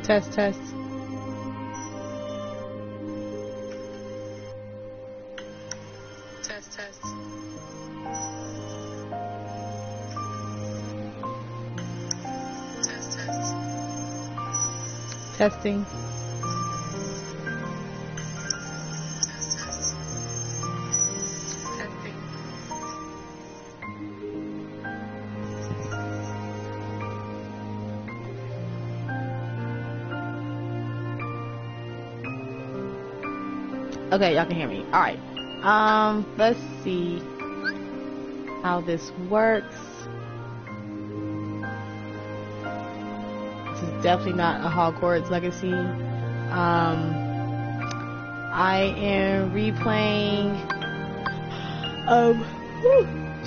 Test, test. Test, test. Test, test. Testing. Test, test. Testing. Okay, y'all can hear me. Alright. Let's see how this works. This is definitely not a Hogwarts Legacy. I am replaying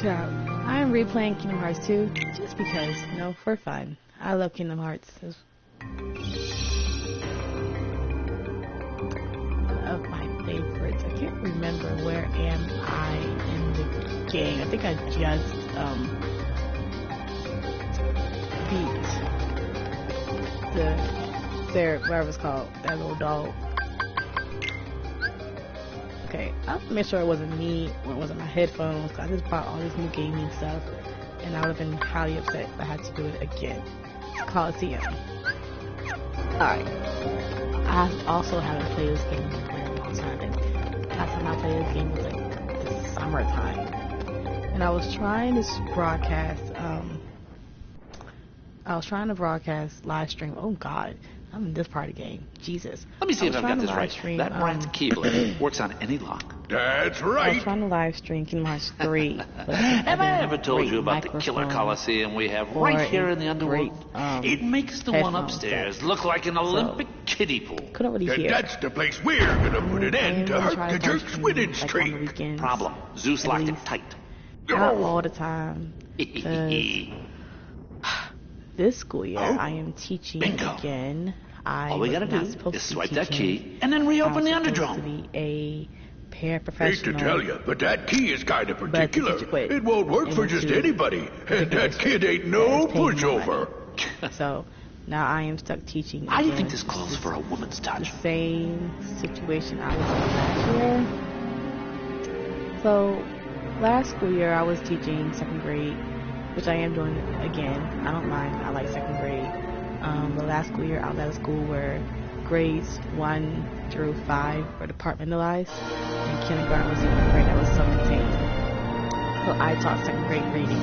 I am replaying Kingdom Hearts 2 just because, you know, for fun. I love Kingdom Hearts. It's of my favorites. I can't remember where am I in the game. I think I just beat whatever it's called, that little dog. Okay, I'll make sure it wasn't me or it wasn't my headphones, because I just bought all this new gaming stuff and I would have been highly upset if I had to do it again. It's Coliseum. Alright. I also haven't played this game in a very long time. And last time I played this game was like the summertime. And I was trying to broadcast live stream. Oh god, I'm in this part of the game. Jesus. Let me see if I've got this right. That Brad's keyblade works on any lock. That's I right. was trying to live stream Kingdom Hearts 3. Have I ever told you about the killer Coliseum we have right here in the underworld? It makes the one upstairs look like an Olympic kiddie pool. Couldn't really hear. That's the place we're gonna put an end to Hurt the Jerk's winning streak. Problem. Zeus locked it tight. Not all the time. This school year, I am teaching Bingo. again. All we gotta do is swipe that key and then reopen the Underdrome. To be a Hate paraprofessional. to tell you, but that key is kind of particular. It won't work for just anybody. And that kid ain't no pushover. So now I am stuck teaching. I again. think this calls for a woman's touch. The same situation I was in last year. So last school year I was teaching 2nd grade, which I am doing again. I don't mind. I like 2nd grade. The last school year I was at a school where grades 1 through 5 were departmentalized, and kindergarten was the only grade that was self-contained. So I taught 2nd grade reading,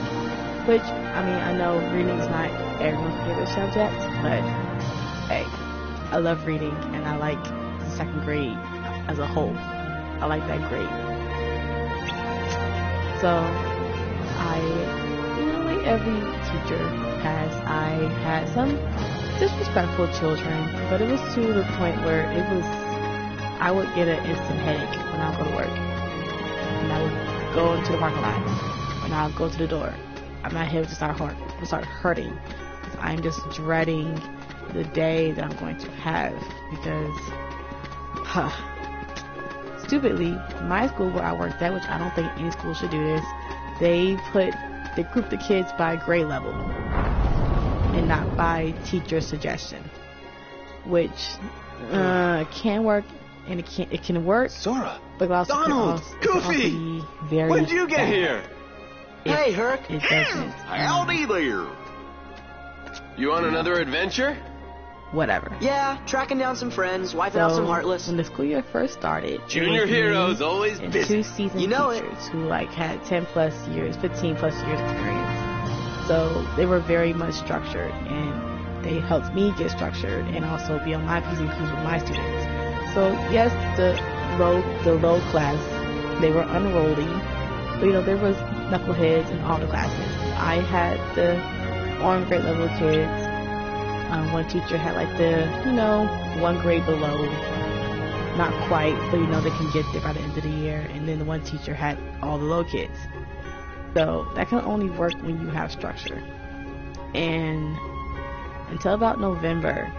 which, I mean, I know reading is not everyone's favorite subject, but hey, I love reading, and I like the 2nd grade as a whole. I like that grade. So like every teacher has, I had some disrespectful children, but it was to the point where I would get an instant headache when I would go to work. And I would go into the parking lot, and I would go to the door, and my head would just start hurting. Because I'm just dreading the day that I'm going to have, because, stupidly, my school where I worked at, which I don't think any school should do this, they grouped the kids by grade level and not by teacher suggestion, which can work, and it can work. Sora, but also Donald, Goofy, be very when did you get here? Hey, Herc. It doesn't. Howdy there. You on another adventure? Whatever. Yeah, tracking down some friends, wiping out some Heartless. When the school year first started, Junior heroes always and busy. 2 seasoned You know teachers who like had 10 plus years, 15 plus years experience. So they were very much structured, and they helped me get structured and also be on my P's and Q's with my students. So yes, the low class, they were unruly, but you know, there was knuckleheads in all the classes. I had the on grade level kids. One teacher had like the, you know, 1 grade below, not quite, but you know, they can get there by the end of the year. And then the one teacher had all the low kids. So that can only work when you have structure. And until about November,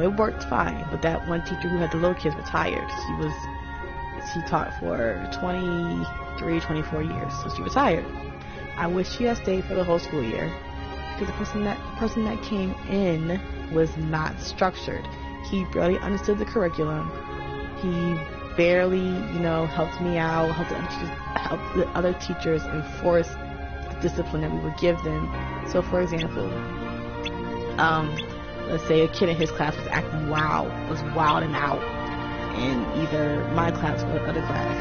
it worked fine. But that one teacher who had the low kids retired. She taught for 23, 24 years, so she retired. I wish she had stayed for the whole school year. because the person that came in was not structured. He barely understood the curriculum. He barely, helped me out, helped the other teachers enforce the discipline that we would give them. So, for example, let's say a kid in his class was acting wild, was wilding out in either my class or the other class.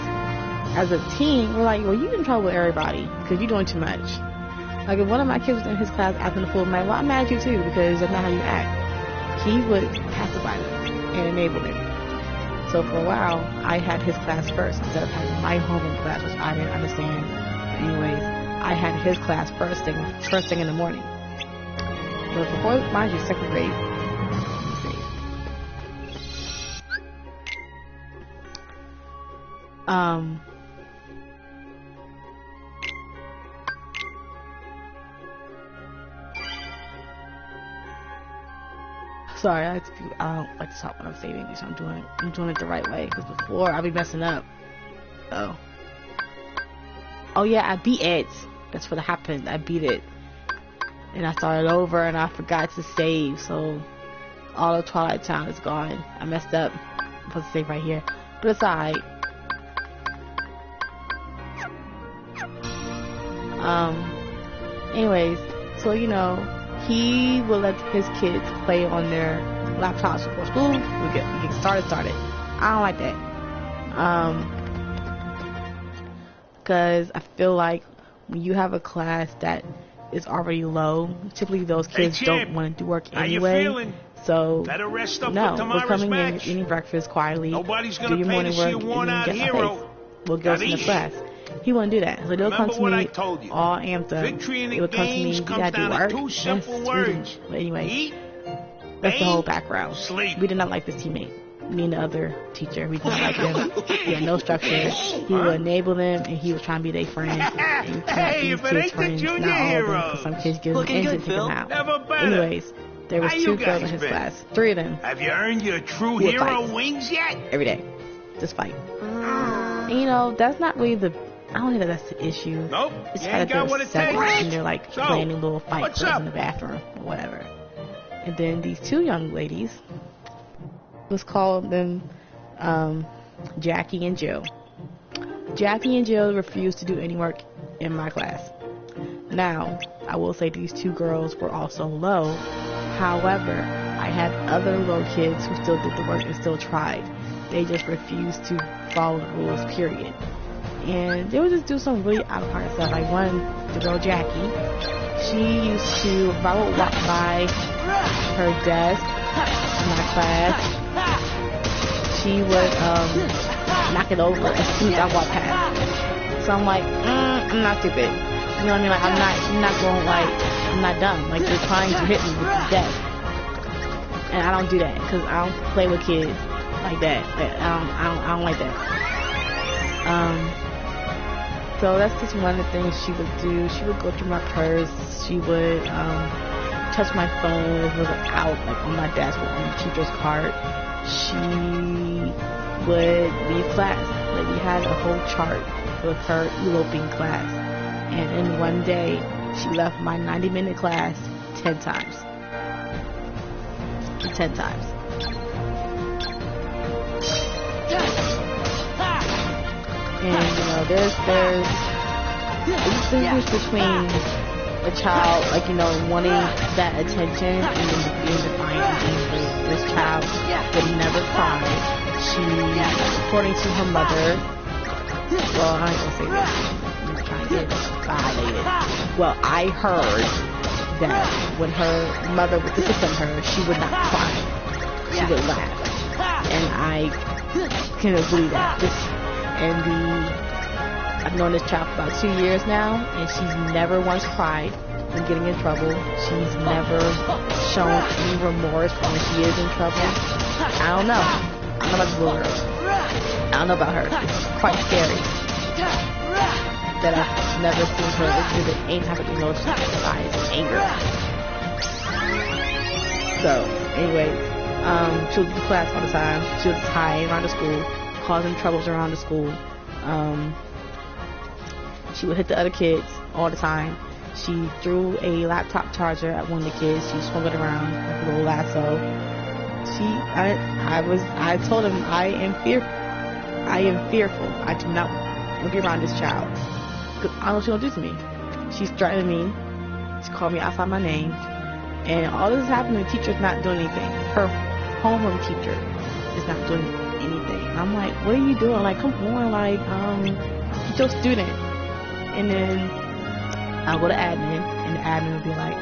As a team, we're like, well, you in trouble with everybody because you're doing too much. Like, if one of my kids was in his class acting a fool, I'm like, well, I'm mad at you too because that's not how you act. He would pacify them and enable them. So for a while, I had his class first instead of having my homeroom class, which I didn't understand. Anyways, I had his class first thing in the morning. But before, mind you, second grade. Sorry, I don't like to talk when I'm saving these, so I'm doing it the right way, because before I'll be messing up. Oh yeah, I beat it. That's what happened. I beat it. And I started over and I forgot to save, so all of Twilight Town is gone. I messed up. I'm supposed to save right here. But it's alright. Anyways, so he will let his kids play on their laptops before school. We get started. I don't like that. Because I feel like when you have a class that is already low, typically those kids don't want to do work anyway. So, we're coming in, eating breakfast quietly, do your morning work, and then get our face. We'll go to the class. He wouldn't do that. So they'll come to me all amped up. They would come to me, you gotta do work. Yes, we do. But anyway, that's the whole background. We did not like this teammate. Me and the other teacher, we did not like him. He had no structure. He would enable them, and he was trying to be their friend. And you cannot be kids' friends, not all of them, because some kids give them in to take them out. Anyways, there was 2 girls in his class. 3 of them. Have you earned your true hero wings yet? Every day. Just fight. And that's not really I don't think that's the issue. Nope. It's kind of they're separate and they're like planning little fight clubs in the bathroom or whatever. And then these 2 young ladies, let's call them Jackie and Jill. Jackie and Jill refused to do any work in my class. Now, I will say these 2 girls were also low. However, I had other low kids who still did the work and still tried. They just refused to follow the rules, period. And they would just do some really out-of-pocket stuff. Like the girl Jackie, she used to, if I would walk by her desk in my class, she would knock it over as soon as I walk past. So I'm like, I'm not stupid. You know what I mean? Like, I'm not going, like, I'm not dumb. Like, you're trying to hit me with the desk. And I don't do that, because I don't play with kids like that. Like, I don't like that. So that's just one of the things she would do. She would go through my purse. She would touch my phone if it was out, like on my desk or on the teacher's cart. She would leave class. Like, we had a whole chart with her eloping class. And in one day, she left my 90-minute class 10 times. 10 times. And there's a distinction between a child, like, wanting that attention and then being defiant and angry. This child would never cry. She, according to her mother, well, I ain't gonna say this. I'm trying to get violated. Well, I heard that when her mother would discipline her, she would not cry. She would laugh. And I can agree that. I've known this child for about 2 years now, and she's never once cried when getting in trouble. She's never shown any remorse when she is in trouble. I don't know. I don't know about the little girl. I don't know about her. It's quite scary that I've never seen her exhibit any type of emotion besides anger. So, anyways, she would do class all the time. She was hiding around the school, causing troubles around the school. She would hit the other kids all the time. She threw a laptop charger at one of the kids. She swung it around like a little lasso. I told him, I am fearful. I do not want to be around this child. Because I don't know what she's going to do to me. She's threatening me. She called me outside my name. And all this is happening, the teacher's not doing anything. Her homeroom teacher is not doing anything. I'm like, what are you doing? Like, come on, like, get your student. And then I'll go to admin, and the admin will be like,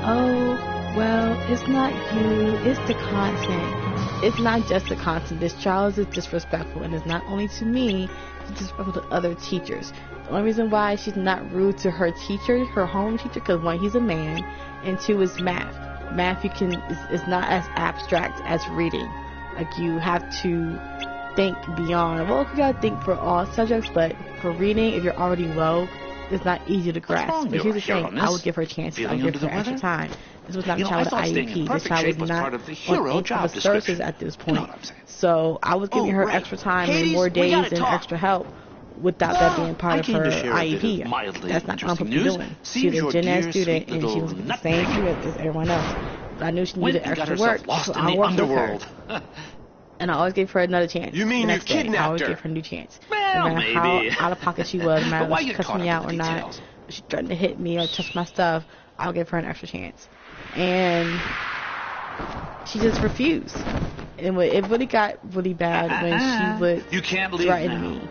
oh, well, it's not you, it's the content. It's not just the content. This child is disrespectful, and it's not only to me, it's disrespectful to other teachers. The only reason why she's not rude to her teacher, her home teacher, because one, he's a man, and two, is math. Math is not as abstract as reading. Like, you have to think beyond. Well, you gotta think for all subjects, but for reading, if you're already low, it's not easy to grasp. But here's the thing, I would give her chances. I would give her extra time. This was not a child with IEP. This child was not on income services at this point. So I was giving her extra time and more days and extra help without that being part of her IEP. That's not what I'm supposed to be doing. She's a gen ed student, and she was the same student as everyone else. But I knew she needed extra work, so I worked with her. And I always gave her another chance. You mean you kidnapped her? I always gave her a new chance. Well, no matter how out of pocket she was, no matter if she cussed me out or not, if she threatened to hit me or touch my stuff, I'll give her an extra chance. And she just refused. And it really got really bad when she would threaten me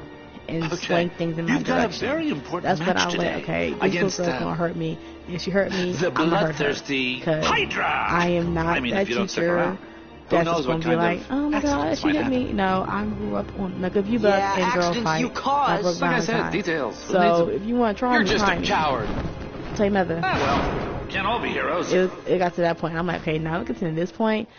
and swing things in my direction. That's when I went, okay, this little girl's gonna hurt me. And if she hurt me, I'm gonna hurt her. Because I am not that teacher that's just gonna be like, oh my god, she hit me. No, I grew up on like if you buck and girl fight. I broke like I said, details. So if you want to try me, try me. You're just a coward. Tell your mother. Well, can't all be heroes. It got to that point. I'm like, okay, now look at this point.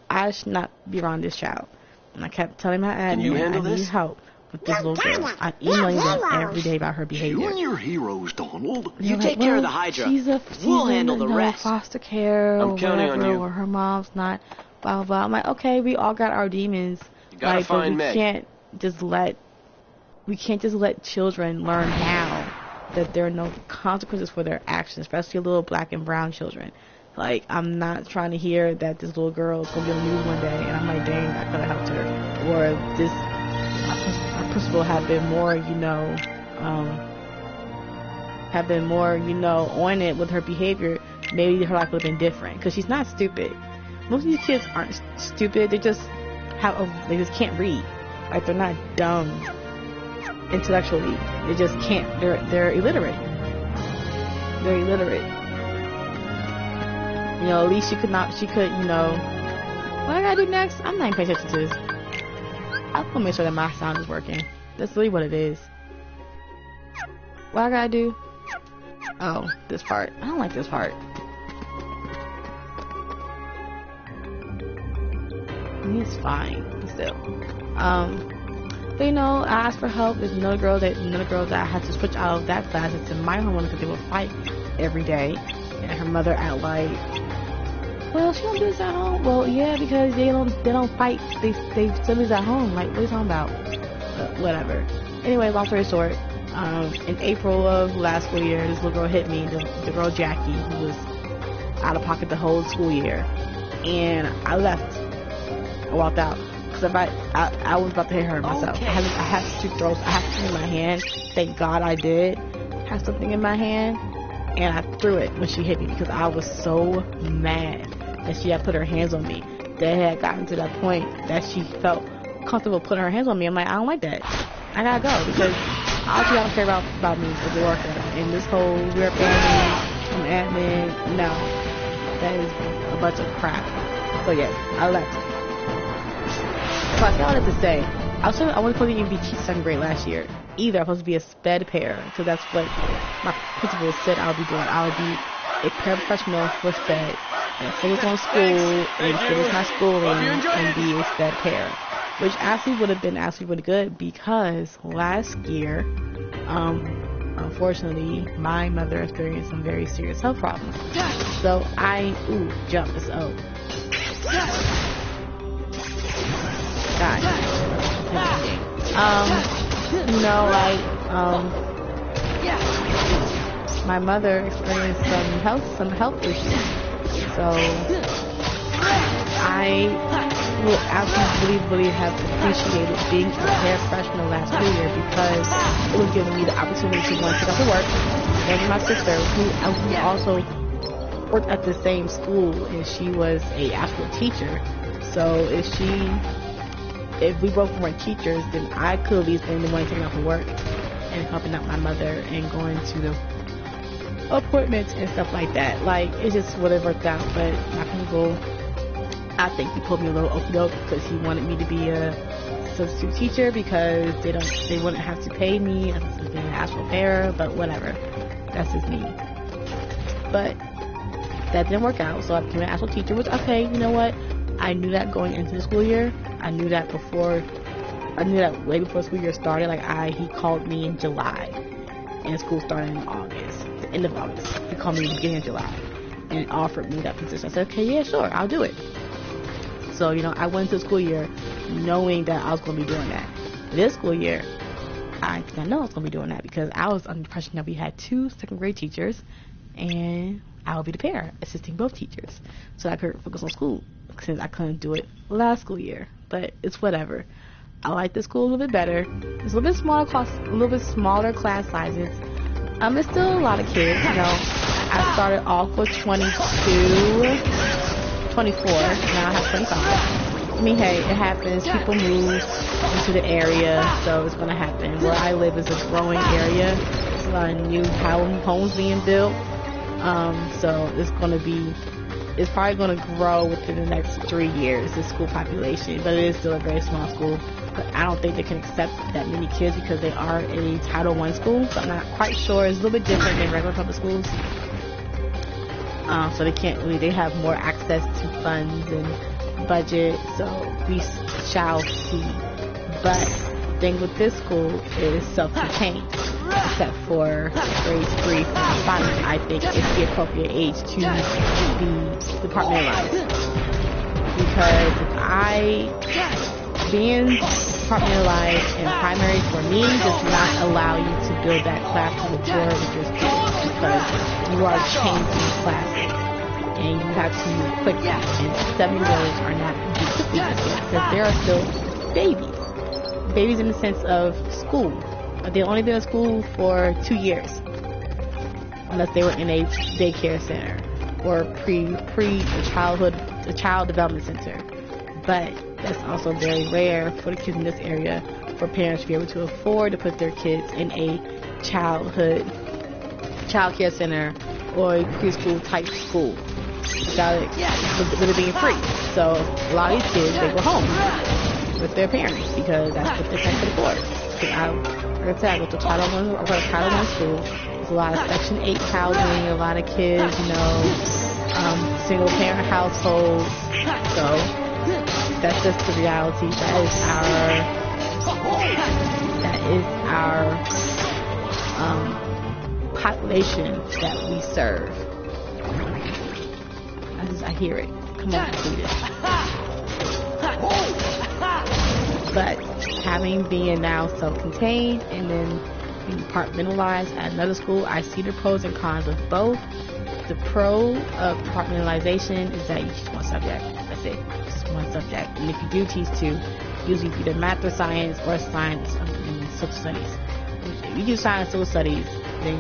I should not be around this child. And I kept telling my admin, I need help with this little girl. I'm emailing them every day about her behavior. You and your heroes, Donald. You take care of the Hydra. We'll handle the rest. Foster care or whatever, or her mom's not. Blah, blah, blah. I'm like, okay, we all got our demons. You gotta find Meg. We can't just let children learn now that there are no consequences for their actions, especially little black and brown children. Like, I'm not trying to hear that this little girl is going to be on the news one day, and I'm like, dang, I could have helped her. Or this, our principal had been more, on it with her behavior, maybe her life would have been different. Because she's not stupid. Most of these kids aren't stupid. They just can't read. Like, they're not dumb intellectually. They just can't. They're illiterate. They're illiterate. At least what I gotta do next? I'm not even paying attention to this. I'm gonna make sure that my sound is working. That's really what it is. What I gotta do? Oh, this part. I don't like this part. I mean, it's fine, but still. But I asked for help. There's another girl that I had to switch out of that class into my homeroom because they would fight every day. And her mother at like, well, she don't do this at home. Well, yeah, because they don't fight. They still do this at home. Like, what are you talking about? Whatever. Anyway, long story short, in April of last school year, this little girl hit me. The girl Jackie, who was out of pocket the whole school year, and I left. I walked out because I was about to hit her myself. Okay. I had to throw. I had something in my hand. Thank God I did have something in my hand, and I threw it when she hit me because I was so mad that she had put her hands on me. That had gotten to that point that she felt comfortable putting her hands on me. I'm like, I don't like that. I gotta go because obviously I don't care about me as a worker. And this whole weird family, I'm admin, no, that is a bunch of crap. So yes, I left. So I said all that to say, I wasn't supposed to even be teaching second grade last year either. I'm supposed to be a sped pair, because that's what my principal said I would be doing. I would be a paraprofessional for sped, and focus on school and finish my schooling and be a sped pair, which actually would have been really good because last year, unfortunately, my mother experienced some very serious health problems. So jump this out. God. my mother experienced some health issues. So I will absolutely have appreciated being a hair professional last school year because it was giving me the opportunity to go to work. And my sister, who also worked at the same school, and she was a actual teacher. So if we both weren't teachers, then I could at least been the one taking off from work and helping out my mother and going to the appointments and stuff like that. Like, it just would have worked out. But my uncle, I think he pulled me a little okey-doke because he wanted me to be a substitute teacher because they wouldn't have to pay me as an actual pair, but whatever. That's just me. But that didn't work out, so I became an actual teacher, which, okay, you know what? I knew that going into the school year. I knew that way before school year started. Like, he called me in July, and school started in August, the end of August. He called me in the beginning of July and offered me that position. I said, okay, yeah, sure, I'll do it. So, I went into the school year knowing that I was going to be doing that. This school year, I didn't know I was going to be doing that because I was under the impression that we had 2 second grade teachers, and I would be the pair, assisting both teachers. So I could focus on school since I couldn't do it last school year. But it's whatever. I like the school a little bit better. It's a little bit smaller class sizes. It's still a lot of kids, I started off with 22, 24. Now I have 25. I mean, hey, it happens. People move into the area, so it's going to happen. Where I live is a growing area. There's a lot of new homes being built. So it's probably going to grow within the next 3 years, the school population, but it is still a very small school. But I don't think they can accept that many kids because they are a Title I school, so I'm not quite sure. It's a little bit different than regular public schools. So they have more access to funds and budget, so we shall see. But the thing with this school is self-contained, except for grades 3, 4, and 5. I think it's the appropriate age to be departmentalized. Because being departmentalized in primary for me does not allow you to build that class to mature with your students because you are changing classes and you have to move quickly, and 7-year-olds are not moving quickly because they are still babies in the sense of school. They've only been in school for 2 years unless they were in a daycare center or a child development center. But that's also very rare for the kids in this area for parents to be able to afford to put their kids in a child care center or a preschool type school with it being free. So a lot of these kids, they go home with their parents because that's what they can afford. Like I said, I go to Title I school. There's a lot of Section 8 housing, a lot of kids, single parent households. So that's just the reality. That is our population that we serve. I hear it. Come on, do this. But being now self-contained and then being compartmentalized at another school, I see the pros and cons of both. The pro of compartmentalization is that you teach one subject. That's it. Just one subject. And if you do teach 2, usually either math or science or science and social studies. If you do science and social studies, then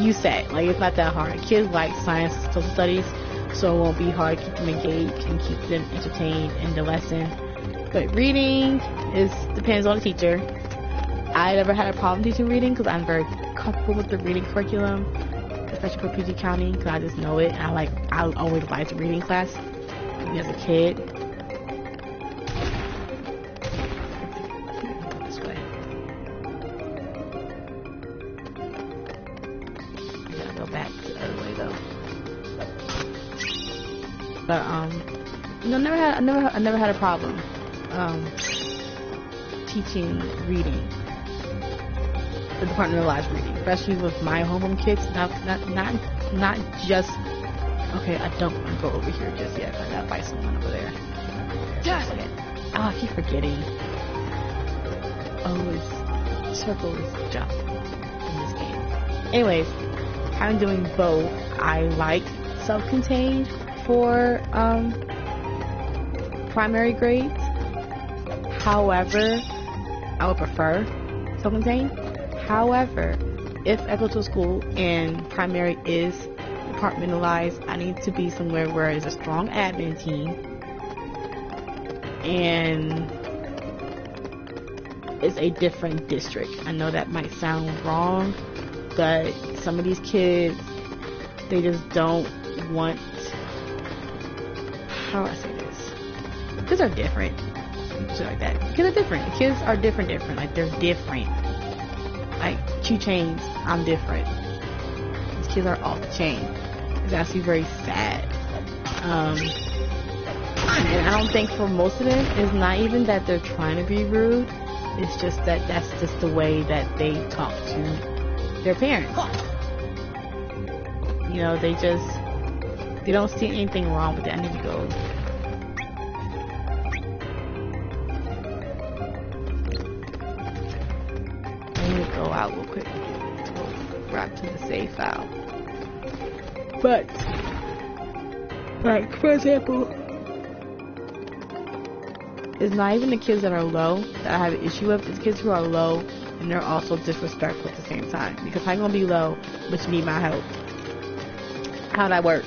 you set. Like, it's not that hard. Kids like science and social studies, so it won't be hard to keep them engaged and keep them entertained in the lesson. But reading depends on the teacher. I never had a problem teaching reading because I'm very comfortable with the reading curriculum, especially for PG County, because I just know it. I always liked reading class as a kid. This way. I gotta go back the other way though. But I never had a problem teaching reading. The departmentalized reading, especially with my homeroom kids. Not just. Okay, I don't want to go over here just yet. I gotta fight someone over there. I keep forgetting. Circle is jump in this game. anyways, kind of doing both. I like self-contained for primary grades. However, I would prefer self-contained. However, if I go to a school and primary is departmentalized, I need to be somewhere where there's a strong admin team and it's a different district. I know that might sound wrong, but some of these kids, they just don't want, how do I say this? Kids are different. Shit like that. Kids are different. Kids are different. Like, they're different. Like, 2 Chainz, I'm different. These kids are off the chain. It's actually very sad. And I don't think for most of them, it's not even that they're trying to be rude. It's just that that's just the way that they talk to their parents. You know, they don't see anything wrong with it. I need to go. Go out real quick to go back to the save file. But, like, for example, it's not even the kids that are low that I have an issue with. It's kids who are low and they're also disrespectful at the same time. Because I'm gonna be low, but you need my help. How'd that work?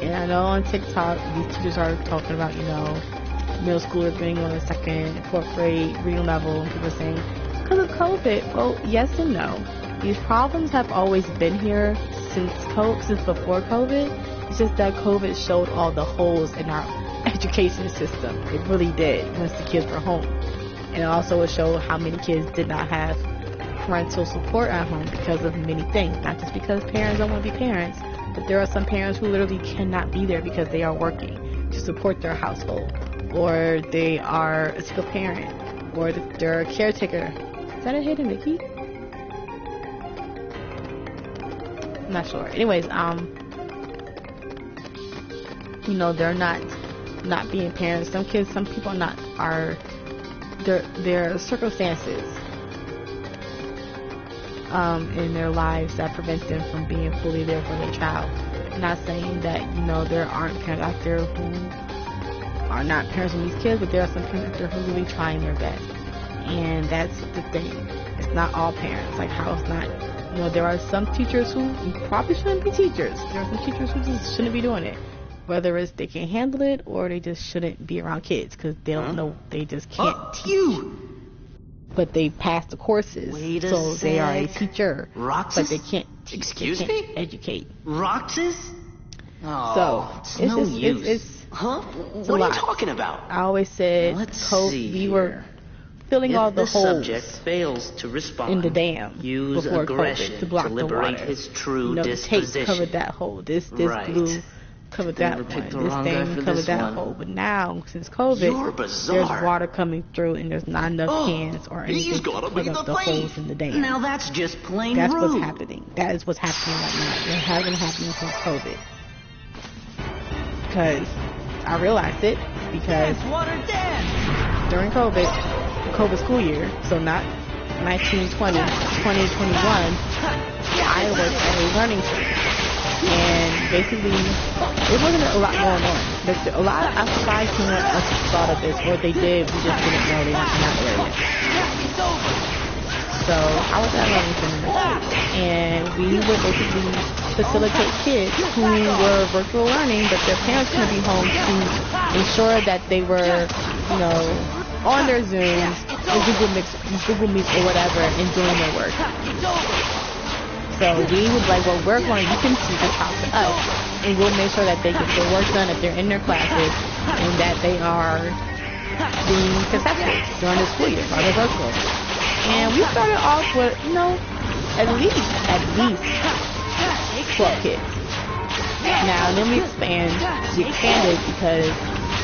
And I know on TikTok, these teachers are talking about, you know, middle schoolers being on the 2nd and 4th grade reading level, and people are saying, because of COVID. Well, yes and no. These problems have always been here since before COVID. It's just that COVID showed all the holes in our education system. It really did once the kids were home. And it also showed how many kids did not have parental support at home because of many things. Not just because parents don't want to be parents, but there are some parents who literally cannot be there because they are working to support their household, or they are a single parent, or they're a caretaker. Is that a hidden Mickey? I'm not sure. Anyways, you know, they're not being parents. Some people are their circumstances in their lives that prevent them from being fully there for their child. I'm not saying that, you know, there aren't parents out there who are not parents of these kids, but there are some parents out there who are really trying their best. And that's the thing. It's not all parents. Like, how it's not, you know, there are some teachers who probably shouldn't be teachers. There are some teachers who just shouldn't be doing it. Whether it's they can't handle it or they just shouldn't be around kids because they don't know, they just can't teach. But they pass the courses, so they are a teacher. Roxas? But they can't teach. Excuse me? Educate. Roxas? Oh, so it's huh? What are you talking about? I always said we were filling all the holes subject fails to respond, in the dam use before aggression COVID to block to liberate the water. His true the disposition. tape covered that hole. This right. glue covered that one. This thing covered that hole. But now, since COVID, there's water coming through and there's not enough cans or anything to cover up the holes in the dam. Now that's just plain That's rude. what's happening. That is what's happening right now. It has been happening since COVID. Because I realized it because during COVID school year, so not 1920, 2021, I worked at a learning center. And basically, it wasn't a lot going on. A lot of outside someone else thought of this, or they did, we just didn't know they weren't in that area. So I was at a learning center, and we would basically facilitate kids who were virtual learning, but their parents couldn't be home to ensure that they were, you know, on their Zooms, or Google Meets or whatever, and doing their work. So we would like, well, you can see this out to us, and we'll make sure that they get their work done if they're in their classes, and that they are being successful during the school year while they're virtual. And we started off with, you know, at least 12 kids. Now, then we expanded because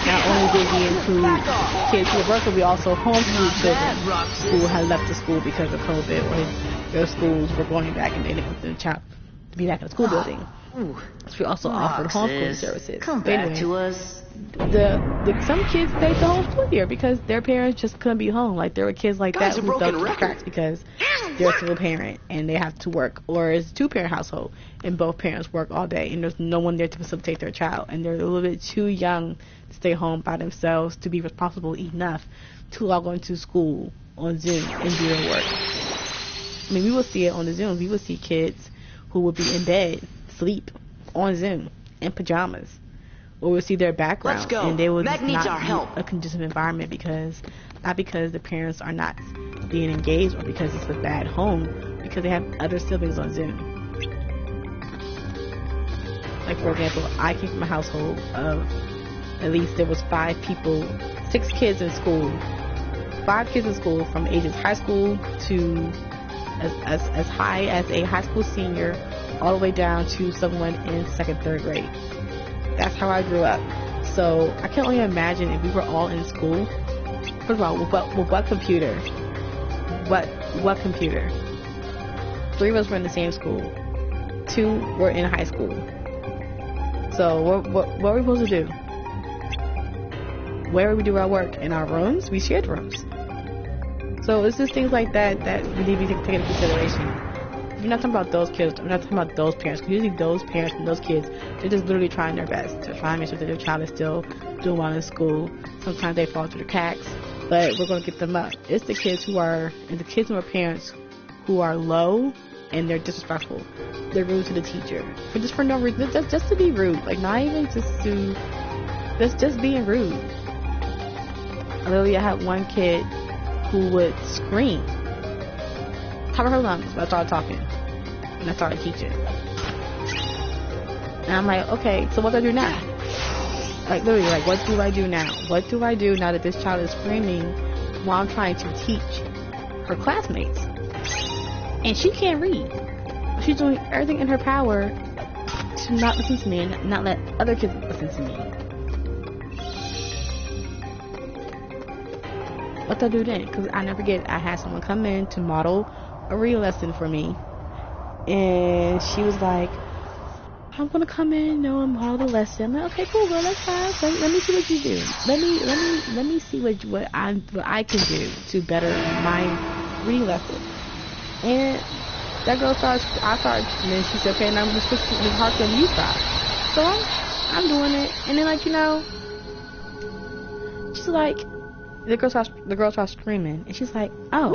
not only did we include kids who were virtual, we also homeschooled children who had left the school because of COVID, or their schools were going back and they didn't want their child to be back in the school building. We also offered homeschooling services. Come back to us. Some kids stayed the whole school year because their parents just couldn't be home. Like, there were kids like that who fell through the cracks because they're a single parent and they have to work, or it's a 2-parent household and both parents work all day and there's no one there to facilitate their child, and they're a little bit too young to stay home by themselves to be responsible enough to log on to school on Zoom and do their work. I mean, we will see it on the Zoom. We will see kids who would be in bed, sleep on Zoom in pajamas. Or we'll see their background, and they will not be a conducive environment not because the parents are not being engaged or because it's a bad home, because they have other siblings on Zoom. Like, for example, I came from a household of at least there was 5 people, 6 kids in school, 5 kids in school from ages high school to as high as a high school senior, all the way down to someone in 2nd, 3rd grade. That's how I grew up. So I can only imagine if we were all in school. First of all, what computer? What computer? 3 of us were in the same school. 2 were in high school. So what are we supposed to do? Where do we do our work? In our rooms? We shared rooms. So it's just things like that we need to take into consideration. We're not talking about those kids. We're not talking about those parents. Because usually those parents and those kids, they're just literally trying their best. They're trying to make sure that their child is still doing well in school. Sometimes they fall through the cracks, but we're going to get them up. It's the kids who are parents who are low and they're disrespectful. They're rude to the teacher for no reason. Just to be rude. Like, not even just being rude. Literally, I had one kid who would scream top of her lungs when I started talking and I started teaching. And I'm like, okay, so what do I do now? Like, literally, like, what do I do now? What do I do now that this child is screaming while I'm trying to teach her classmates? And she can't read. She's doing everything in her power to not listen to me and not let other kids listen to me. What do I do then? Because I never forget, I had someone come in to model a real lesson for me, and she was like, I'm gonna come in, and model the lesson. I'm like, okay, cool, girl, that's fine. Let me see what you do. Let me see what I can do to better my reading lesson. And that girl started, and then she said, okay, now I'm gonna switch to Ms. Harkin, you start. So I'm doing it, and then, like, you know, she's like, the girl starts screaming, and she's like, oh,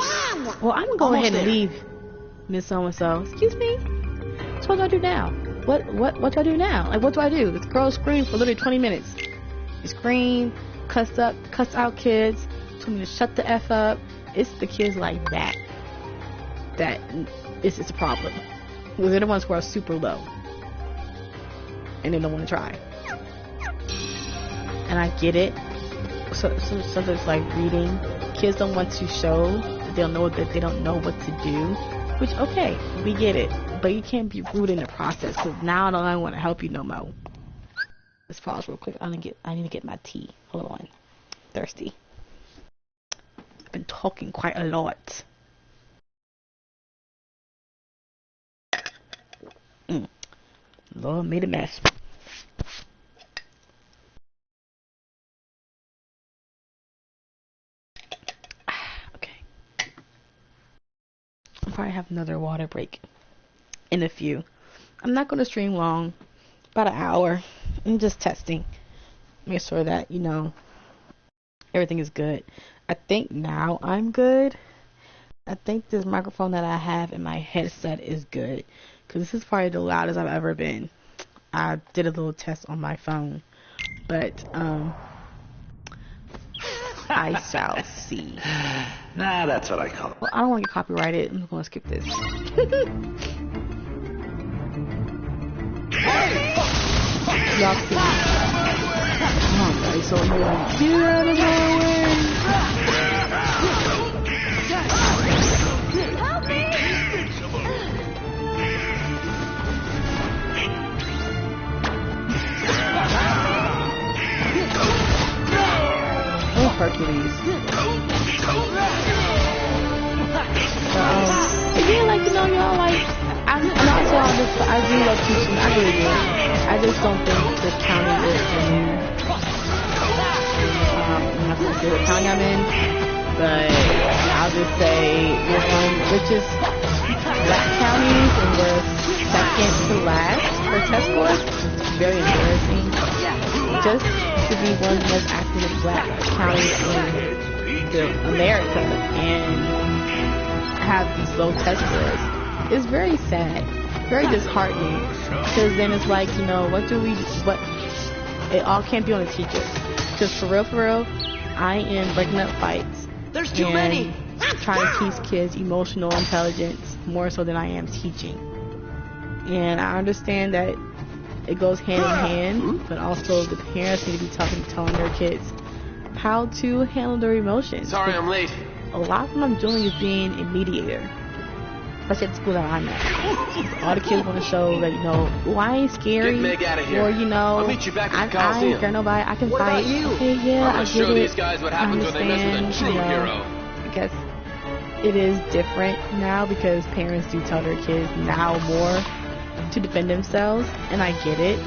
well, I'm gonna go ahead and leave, Miss So-and-so. Excuse me? So what do I do now? What do I do now? Like, what do I do? This girl screamed for literally 20 minutes. She screamed, cussed out kids, told me to shut the F up. It's the kids like that it's a problem. Well, they're the ones who are super low, and they don't want to try. And I get it. So there's like reading. Kids don't want to show that they don't know what to do. Which, okay, we get it. But you can't be rude in the process, because now I don't want to help you no more. Let's pause real quick. I need to get my tea. Hold on. Thirsty. I've been talking quite a lot. Lord made a mess. Okay. I'll probably have another water break in a few. I'm not going to stream long, about an hour. I'm just testing, make sure that, you know, everything is good. I think now I'm good. I think this microphone that I have in my headset is good, because this is probably the loudest I've ever been. I did a little test on my phone, but I shall see. Nah, that's what I call it. Well, I don't want to get copyrighted. I'm going to skip this. Y'all see. Oh, God, he's so annoying. Get out of my way! Help me! Oh, Hercules. Again, like, you know, y'all, like, I know say all this, but I do love teaching. I really do. I just don't think this county is for me. I'm not gonna say what county I'm in, but I'll just say we're one of the richest black counties and we're second to last for test scores. It's very embarrassing. Just to be one of the most active black counties in America and have these low test scores is very sad, very disheartening. Because then it's like, you know, what it all can't be on the teachers. Because for real, I am breaking up fights. There's too many. Trying to teach kids emotional intelligence more so than I am teaching. And I understand that it goes hand in hand, but also the parents need to be telling their kids how to handle their emotions. Sorry I'm late. A lot of what I'm doing is being a mediator. Especially at the school that I'm at. All the kids want to show that, you know, oh, I ain't scary. Get Meg out of here. Or, you know, I'll meet you back at the I Coliseum. ain't scared nobody. I can What fight. about you? Okay, yeah, I'm I gonna get show it. these guys what happens when they mess with a true hero. I guess it is different now because parents do tell their kids now more to defend themselves, and I get it.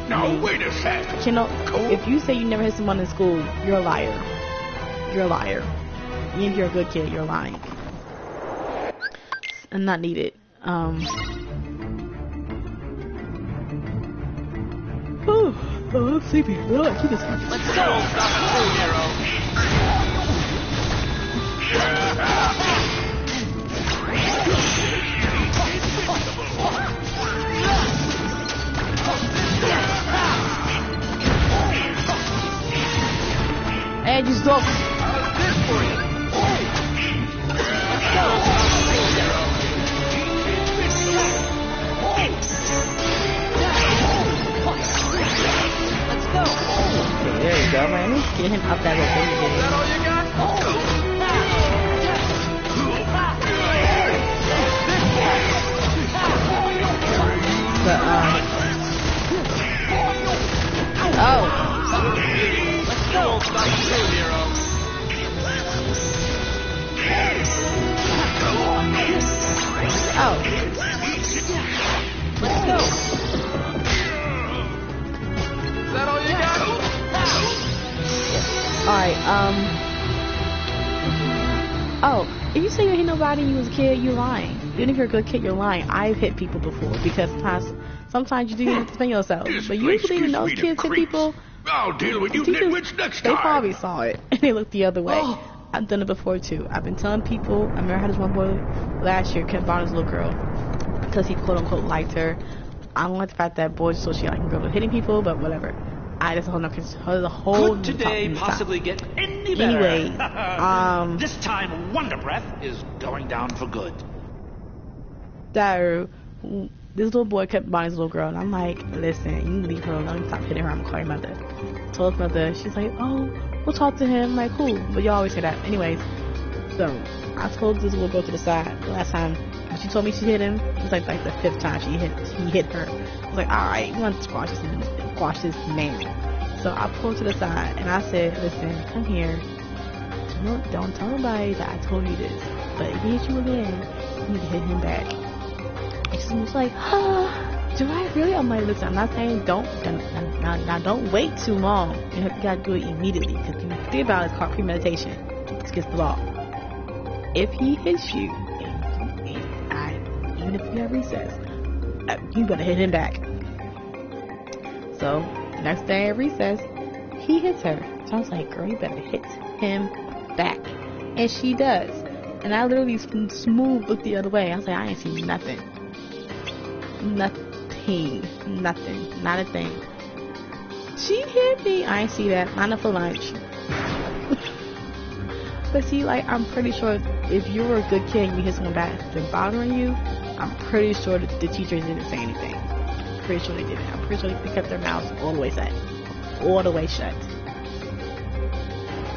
Now wait a sec. You know, if you say you never hit someone in school, you're a liar. You're a liar. Even if you're a good kid, you're lying. And not needed. I'm sleepy. Let's go, True hero. Hey, just stop. Okay, there you go, man. Let's get him up that little thing again. Is that all you got? But, Let's go. Stop true hero. Let's go. Is that all you got? If you say you hit nobody when you was a kid, you're lying. Even if you're a good kid, you're lying. I've hit people before because sometimes you do have to defend yourself. But usually when those kids hit people, I'll deal with you nitwits next time. they probably saw it and they looked the other way. I've done it before too. I've been telling people. I remember I had this one boy last year kept on his little girl because he quote unquote liked her. I don't like the fact that boys associate like girls with hitting people, but whatever. That's a whole Could today possibly get any better? Anyway, this time Wonder Breath is going down for good. So this little boy kept buying his little girl, and I'm like, listen, you can leave her alone. Stop hitting her. I'm gonna call your mother. Told his mother. She's like, oh, we'll talk to him. I'm like, cool. But you always say that. Anyways, so I told this little girl to the side. The last time when she told me she hit him, it was like the 5th time he hit her. I was like, all right, you want to squash this man. So I pulled to the side and I said, listen, come here. Don't tell nobody that I told you this. But if he hits you again, you need to hit him back. And she was like, do I really? I'm like, listen, I'm not saying don't wait too long. You gotta do it immediately. Because if you think about it, it's called premeditation. It's against the law. If he hits you, even if you have recess, you better hit him back. So, next day at recess, he hits her. So I was like, girl, you better hit him back. And she does. And I literally smooth looked the other way. I was like, I ain't seen nothing. Nothing. Not a thing. She hit me. I ain't see that. Not enough for lunch. But see, like, I'm pretty sure if you were a good kid and you hit someone back that's been bothering you, I'm pretty sure that the teachers didn't say anything. Pretty sure they didn't. I'm pretty sure they kept their mouths all the way shut. All the way shut.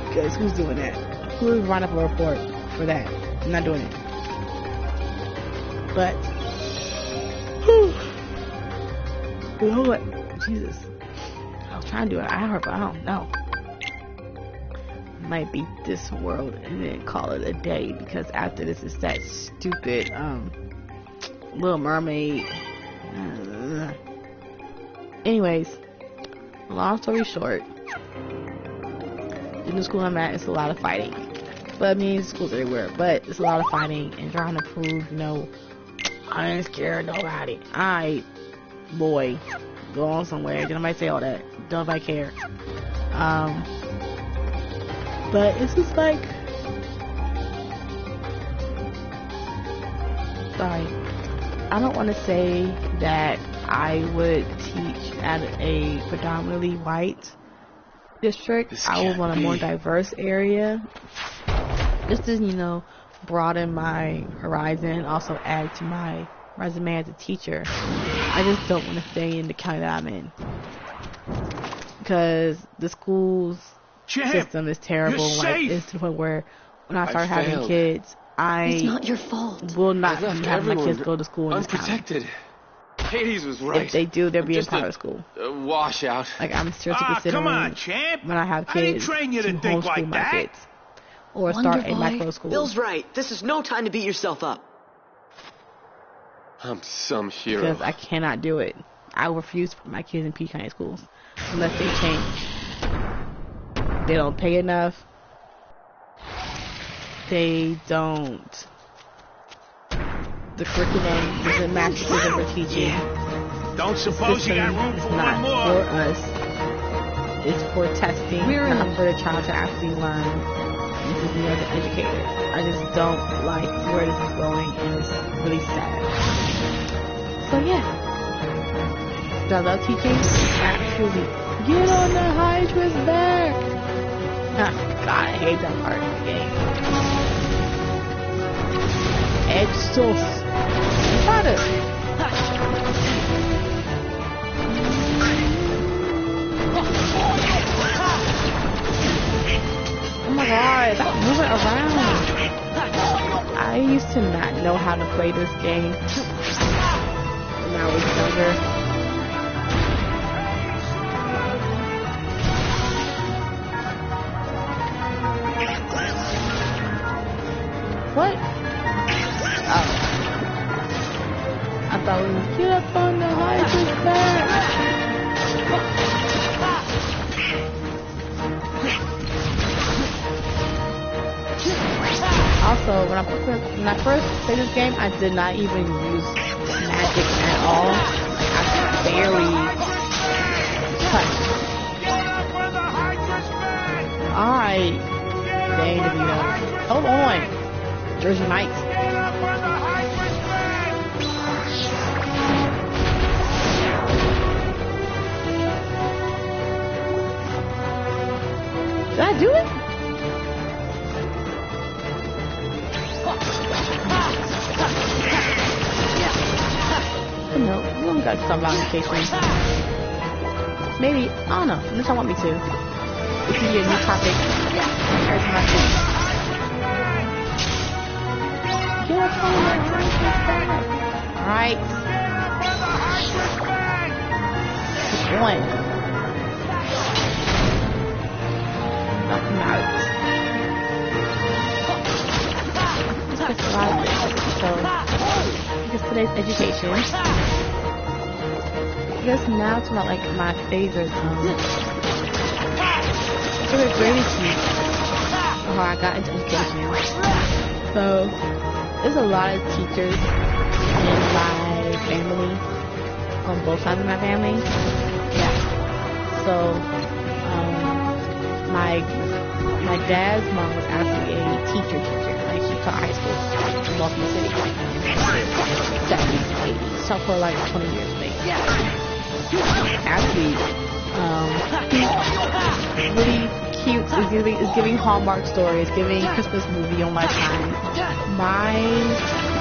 Because who's doing that? Who is writing up a report for that? I'm not doing it. But, you know what? Jesus. I was trying to do it. I heard, but I don't know. Might beat this world and then call it a day because after this is that stupid Little Mermaid anyways, long story short, in the school I'm at, it's a lot of fighting. But I mean, schools everywhere, but it's a lot of fighting and trying to prove, I ain't scared of nobody. Alright, boy, go on somewhere. Don't nobody say all that. Don't nobody care. But it's just like, sorry, I don't want to say that I would teach at a predominantly white district. I would want a more diverse area, just to, broaden my horizon, also add to my resume as a teacher. I just don't want to stay in the county that I'm in, because the school's system is terrible. Like, it's to the point where when I start having kids, It's not your fault. will not have my kids go to school in this county. Unprotected. Hades was right. If they do, they'll be in private school. Washout. Like, I'm seriously considering, come on, champ. when I have I didn't kids, train you to to think homeschool like my that. kids. Or Wonder start a Boy, micro school. Bill's right. This is no time to beat yourself up. I'm some hero. Because I cannot do it. I refuse to put my kids in P County schools unless they change. They don't pay enough. They don't. The curriculum doesn't match the curriculum we're teaching. Don't suppose you got room It's for one not more. for us. It's for testing, not for the child to actually learn. And to be as an educator. I just don't like where this is going, and it's really sad. So yeah. Do I love teaching? Absolutely. Get on the Hydra's back! God, I hate that part of the game. Edge sauce. You got it. Oh my god, stop moving around. I used to not know how to play this game when I was younger. What? Oh. I thought we would get up on the Hydra's back. Also, when I first played this game, I did not even use magic at all. Like, I barely touched. Alright. Dang, to be honest. Hold on. Jersey Mike's. Did I do it? No, we only got some vacation. Maybe, I don't know, unless I want me to. It can be a new topic. Here's my thing. Get up on the Hydra's back. Alright. One. Nothing out. Let's get started. So, because today's education. I guess now it's about like my favorite greatest news how I got into education. So there's a lot of teachers in my family, on both sides of my family. Yeah. So my dad's mom was actually a teacher. Like, she taught high school in Baltimore City, like 70s, 80s, so for like 20 years maybe. Actually, really cute. Is giving Hallmark stories, giving Christmas movie on my time. My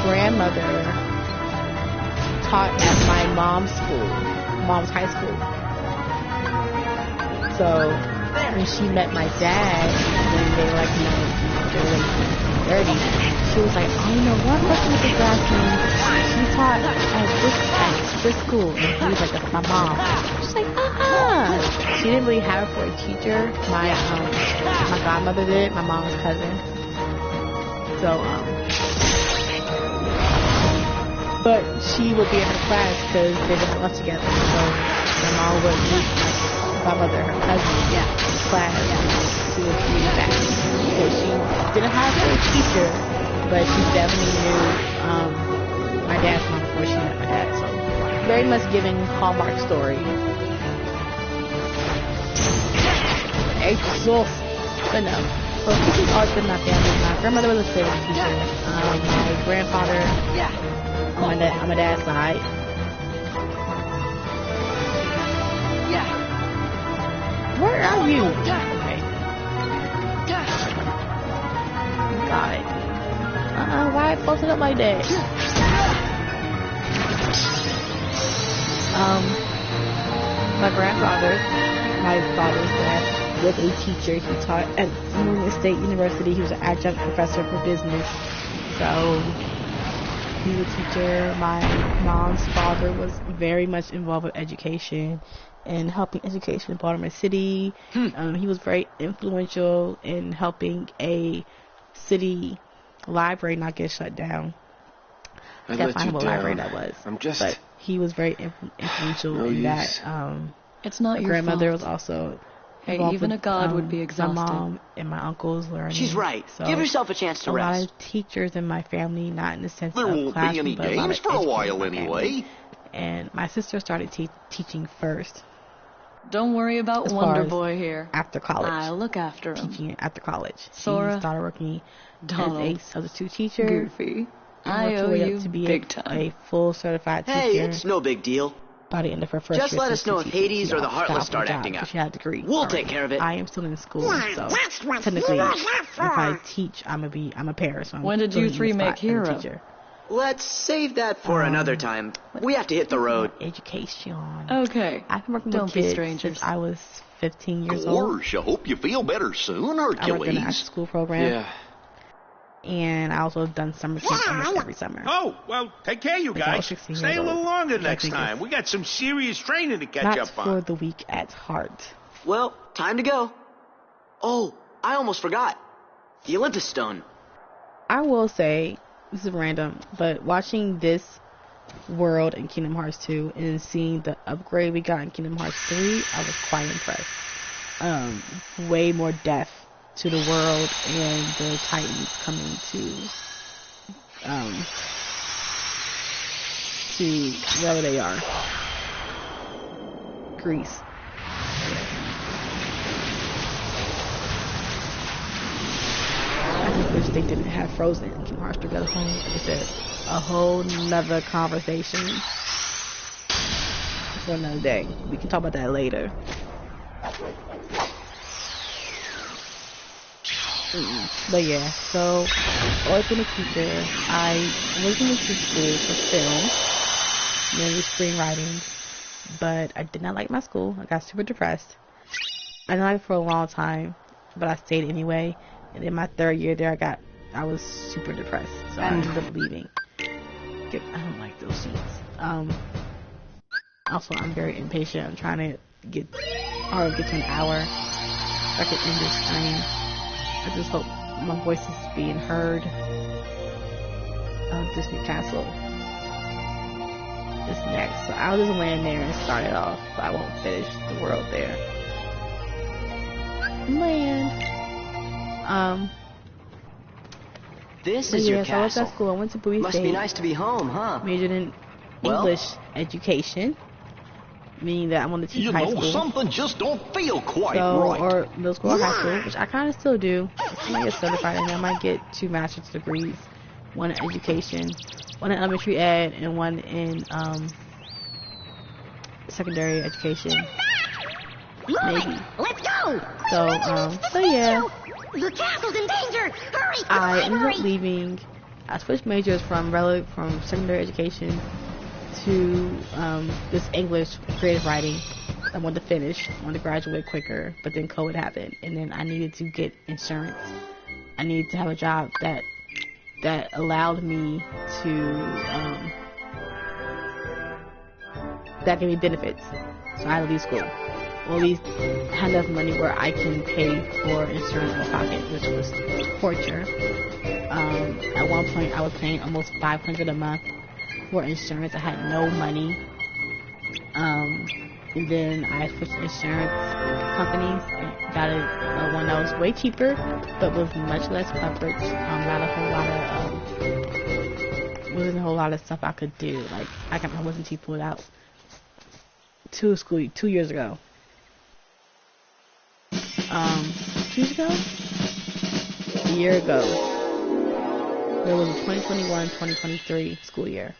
grandmother taught at my mom's high school. So when she met my dad, when they were like, they were like 30s, she was like, oh, one person with the grass name, she taught at this school. And he was like, that's my mom. She's like, She didn't really have it for a teacher. My godmother did, my mom's cousin. So, but she would be in her class because they didn't lunch together. So my mom would meet my mother, her cousin, in class. She was really fast. So she didn't have a teacher, but she definitely knew my dad's mom before she met my dad. So very much giving Hallmark story. Exhaust. But no. So teaching's always been my family. My grandmother was a favorite teacher. My grandfather, on my dad's side. Where are you? Okay. God. Why I posted up like that? My grandfather, my father's dad, was a teacher. He taught at Union State University. He was an adjunct professor for business. So he was a teacher. My mom's father was very much involved with education and helping education in Baltimore City. He was very influential in helping a city library not get shut down. I can't find what library that was. But he was very influential in that. It's not your grandmother fault. was also. Hey, even a god would be exhausted. My mom and my uncles learning. She's right. So give yourself a chance to rest. rest. A lot of teachers in my family, not in the sense there of won't be any games for a while anyway. And my sister started teaching first. Don't worry about Wonder Boy here. After college. I'll look after him. Teaching after college. Sora, she started working Donald, as a substitute teacher. Goofy. I owe you to be big time. A full certified teacher. Hey, it's no big deal. By the end of her first Just year, let us know if Hades or the Heartless start acting up. She had a degree. We'll take care of it. I am still in school, so technically, if I teach, I'm a pair. So when did you three make Hero? Let's save that for another time. We have to hit the road. Education. Okay. I've been working with kids since I was 15 years old. Gosh, I hope you feel better soon, Hercules. I worked in an after-school program. Yeah. And I also have done summer camp almost every summer. Oh, well, take care, you guys. Stay a little longer next time. We got some serious training to catch up on. Not for the weak at heart. Well, time to go. Oh, I almost forgot. The Olympus Stone. I will say, this is random, but watching this world in Kingdom Hearts 2 and seeing the upgrade we got in Kingdom Hearts 3, I was quite impressed. Way more depth to the world and the Titans coming to wherever they are. Greece. I just wish they didn't have Frozen in Kingdom Hearts 3. Like I said, a whole nother conversation for another day. We can talk about that later. But yeah, so always been a teacher. I originally went to school for film, mainly screenwriting, but I did not like my school. I got super depressed. I didn't like it for a long time, but I stayed anyway. And in my third year there, I was super depressed, so I ended up leaving. I don't like those scenes. Also, I'm very impatient. I'm trying to get to an hour so I can end this stream. I just hope my voice is being heard. Disney Castle is next, so I'll just land there and start it off, but I won't finish the world there. This is your castle. So I was at school. I went to Bowie State. Must be nice to be home, huh? Majored in English education, meaning that I want to teach high school. Something just don't feel quite right. Or middle school or high school, which I kind of still do. I might get certified, and I might get 2 master's degrees, one in education, one in elementary ed, and one in secondary education. Maybe. Let's go. So yeah. The castle's in danger. Hurry! I ended up leaving. I switched majors from secondary education to this English creative writing. I wanted to finish, I wanted to graduate quicker, but then COVID happened, and then I needed to get insurance. I needed to have a job that allowed me to that gave me benefits. So I had to leave school, or at least had enough money where I can pay for insurance in my pocket, which was torture. At one point, I was paying almost $500 a month for insurance. I had no money. And then I switched insurance companies and got one that was way cheaper, but with much less coverage. Wasn't a whole lot of stuff I could do. Like I wasn't too pulled out 2 years ago. 2 years ago? A year ago. It was a 2021-2023 school year.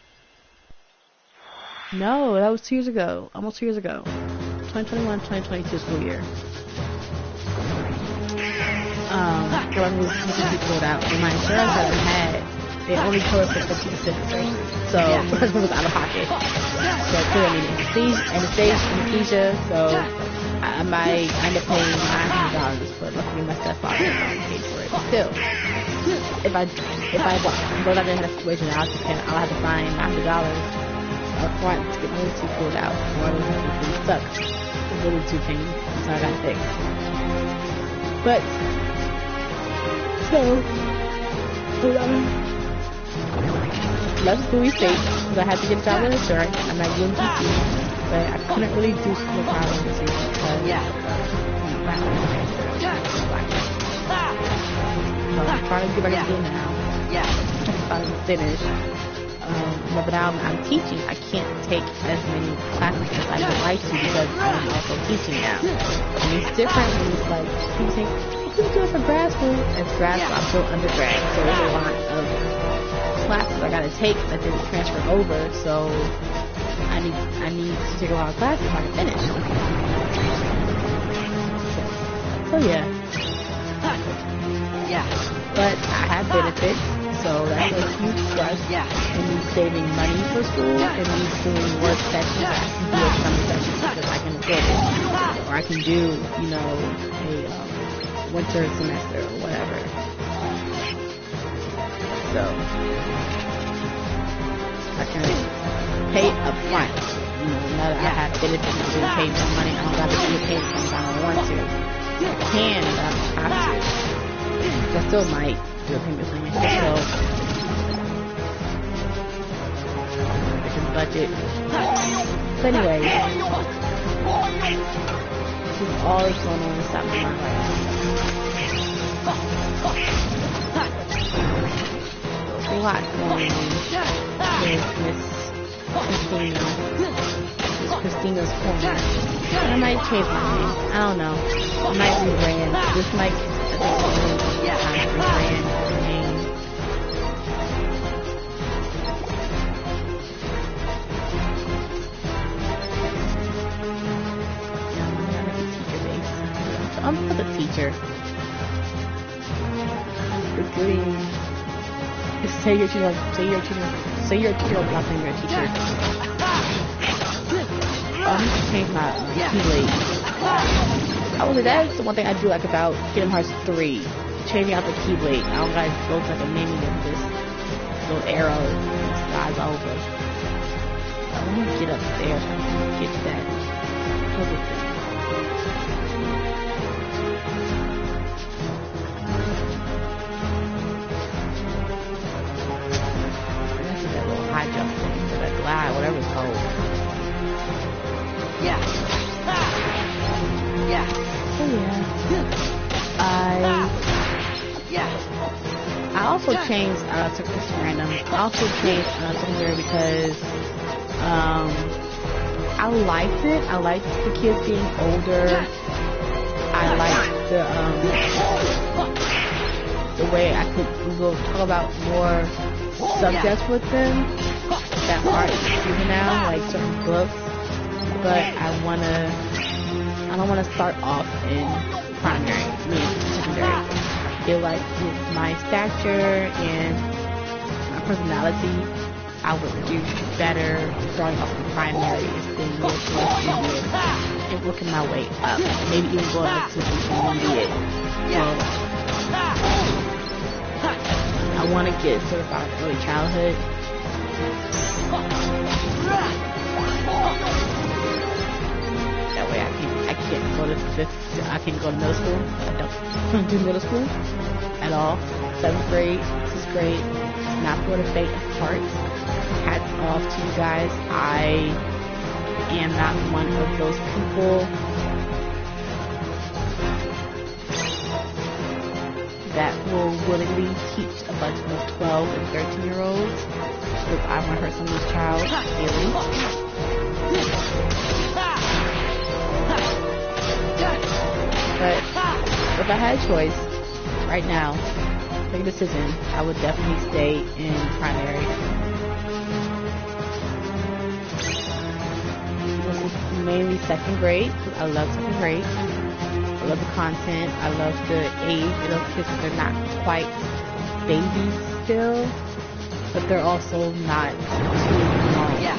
No, that was 2 years ago. Almost 2 years ago. 2021-2022 school year. I was pulled out. And my insurance that I had, it only covered for 50%. So, it was out of pocket. So, I needed anesthesia. So, I might end up paying $900, but luckily my stepfather paid for it. But still, if I go down there in a situation, I'll have to find $900 up front to get my little tooth pulled out. Or I was really stuck. A little tooth pain until I got fixed. But, so, let's do we state, because I had to get a job with insurance. I'm not doing PC, but I couldn't really do school problems because, so I'm trying to get back to school now. I'm finished. But now I'm teaching. I can't take as many classes as I would like to because I'm also teaching now. And it's different when it's like, people think, you do it for grad school. As grad school, I'm still undergrad. So there's a lot of classes I gotta take that didn't transfer over. So I need to take a lot of classes so I can finish. So yeah. But I have benefits. So that's a huge plus in me saving money for school and me doing work sessions. I can do a summer session because I can afford it. Or I can do, a winter semester or whatever. So I can pay up front. Now that I have benefits and getting paid some money, I don't have to get paid sometimes I don't want to. I can, but I don't have to. I still might do a payment plan. So I can budget. But anyway, this is all that's going on inside my mind right now. A lot going on with Miss Christina's Corner. And I might change my name. I don't know. I might rebrand. This might rebrand the name. I'm for the teacher. It's doing. Say your teacher, not saying you're a teacher. I'm just change my keyblade. That's the one thing I do like about Kingdom Hearts 3. Changing out the keyblade. I don't gotta go to like a menu of this little arrow and slides over. I want to get upstairs and get that puzzle thing. That little high jump thing, or that glide, whatever it's called. I also changed it's random. I also changed secondary because I liked it. I liked the kids being older. I liked the way I could talk about more subjects with them that aren't juvenile, like certain books. But I don't wanna start off in secondary. I feel like with my stature and my personality, I would do better starting off in primary than and working my way up. Maybe even going up to intermediate. So I want to get certified early childhood. That way I can go to I can go to middle school. I don't do middle school at all. 7th grade, 6th grade, not for the fate of parts. hats off to you guys. I am not one of those people that will willingly teach a bunch of 12 and 13-year-olds because I want to hurt someone's child feelings. But if I had a choice right now, make a decision, I would definitely stay in primary. This is mainly second grade. I love second grade. I love the content. I love the age of those kids. They're not quite babies still, but they're also not too young. Yeah.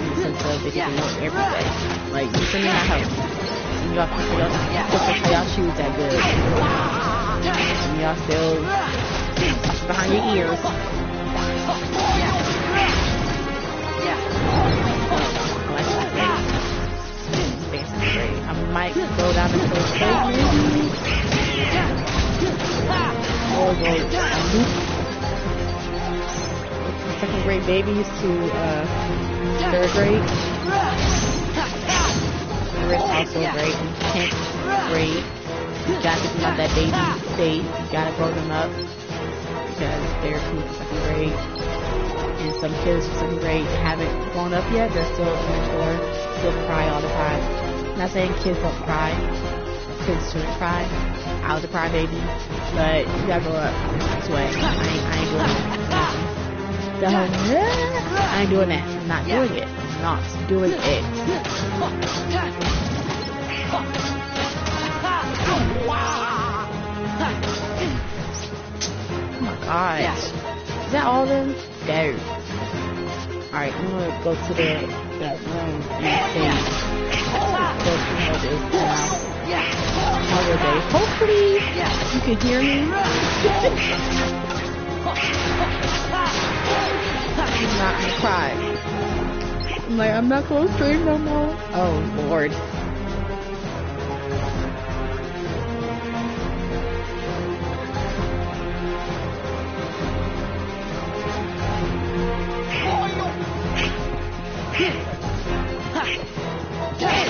In the sense of they can know every day. Like, you send me my house. And y'all how y'all shoes that good. And y'all still behind your ears. I might go down to first grade maybe. Or go second grade babies to third grade. Third also great. And 10th grade, you gotta get them out that baby stage. You gotta grow them up because they're coming to second grade. And some kids from second grade haven't grown up yet. They're still immature, still cry all the time. I'm not saying kids don't cry. Kids shouldn't cry. I was a crybaby, but you gotta grow up this way. I ain't doing that. So, I ain't doing that. I'm not doing it. I'm not doing it. Oh my gosh. Is that all of them? No. Alright, I'm gonna go to that room and see. How were they? Hopefully you can hear me. I'm not gonna cry. I'm like, I'm not gonna stream no more. Oh Lord.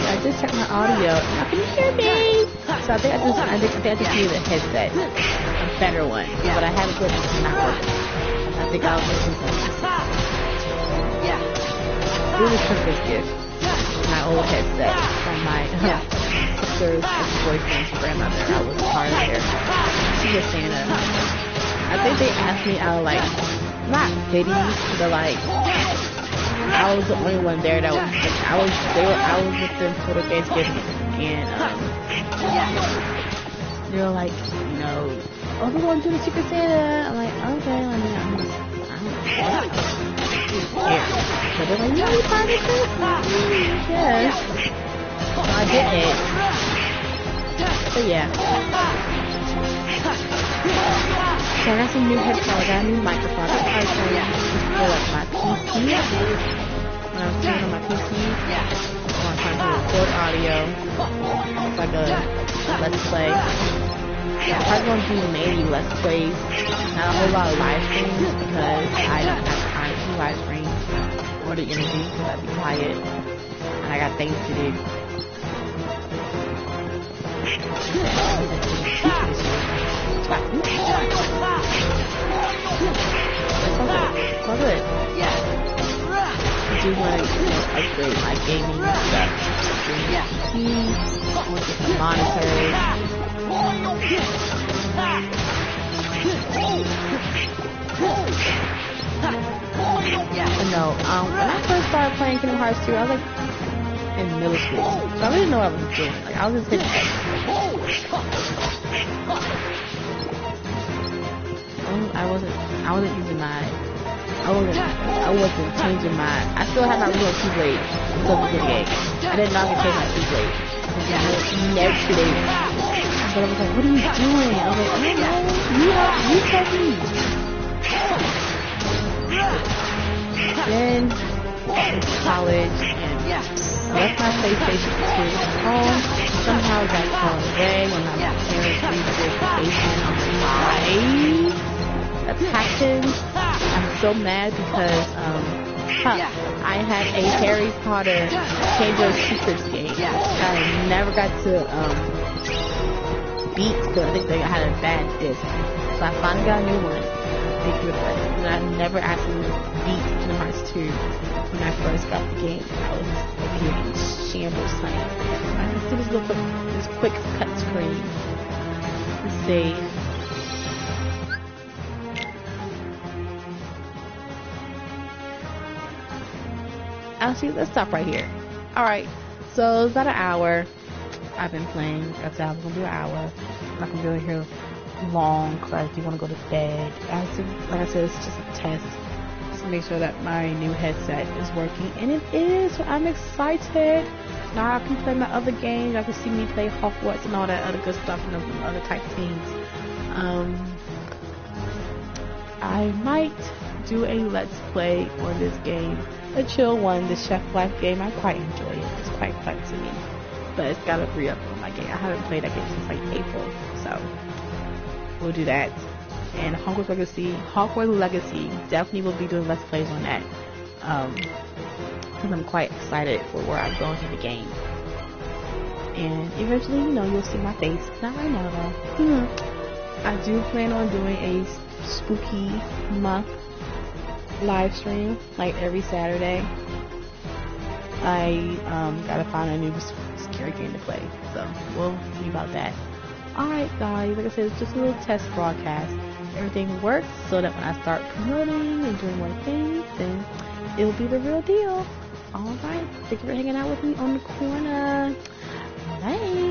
I just checked my audio. Now can you hear me? So I think I just need a headset, a better one. But I have a good one. Not working. I think I'll listen to it. It was Christmas gift. My old headset from my sister's ex-boyfriend's grandmother. I was part of there. She was Santa. I think they asked me out of like, not pity, but like, I was the only one there that was like, I was with them for the Thanksgiving, and they were like, you know, oh, we're going to do the Secret Santa. I'm like, okay, I don't care. But they're like, you know, you part of this? Yes. So I did it. But yeah. So I got some new headphones. I got a new microphone. I was trying to pull up my PC. When I was turning on my PC, I'm trying to record audio. It's like a let's play. I'm probably going to do mainly let's plays. Not a whole lot of live streams because I don't have time to live stream or the energy because I'd be quiet. And I got things to do. It's all good. I do want to upgrade my gaming stuff. I want to get some monitors. No, when I first started playing Kingdom Hearts 2, I was like in middle school. So I didn't know what I was doing. Like, I was just hitting X. I wasn't using my, I wasn't changing my, I still had my real Keyblade until the game. I didn't know I could change my Keyblade. Next day. But I was like, what are you doing? I was like, I don't know. You tell me. Then, I went to college, and I left my PlayStation 2 at home. Somehow I got called away when my parents reached their vacation. I was like, attacking. I'm so mad because I had a Harry Potter Chamber of Secrets game. I never got to beat because I think they had a bad disc. So I finally got a new one. And I never actually beat Kingdom Hearts 2 when I first got the game. I was in shambles time. Let's do this quick cut screen. Let's save. Actually, let's stop right here. Alright, so it's about an hour. I've been playing. I said I was going to do an hour. I'm not going to be here long because I do want to go to bed. Like I said, it's just a test. Just to make sure that my new headset is working. And it is. So I'm excited. Now I can play my other games. I can see me play Hogwarts and all that other good stuff and other type of things. I might do a let's play on this game. A chill one, the Chef Life game. I quite enjoy it. It's quite fun to me. But it's gotta re-up on my game. I haven't played that game since like April. So we'll do that. And Hogwarts Legacy definitely will be doing let's plays on that. Because I'm quite excited for where I'm going in the game. And eventually, you'll see my face. Not right now though. I do plan on doing a spooky month live stream like every Saturday. I gotta find a new scary game to play, so we'll see about that. Alright guys, like I said, it's just a little test broadcast. Everything works so that when I start promoting and doing more things, then it'll be the real deal. Alright, thank you for hanging out with me on the corner. Bye.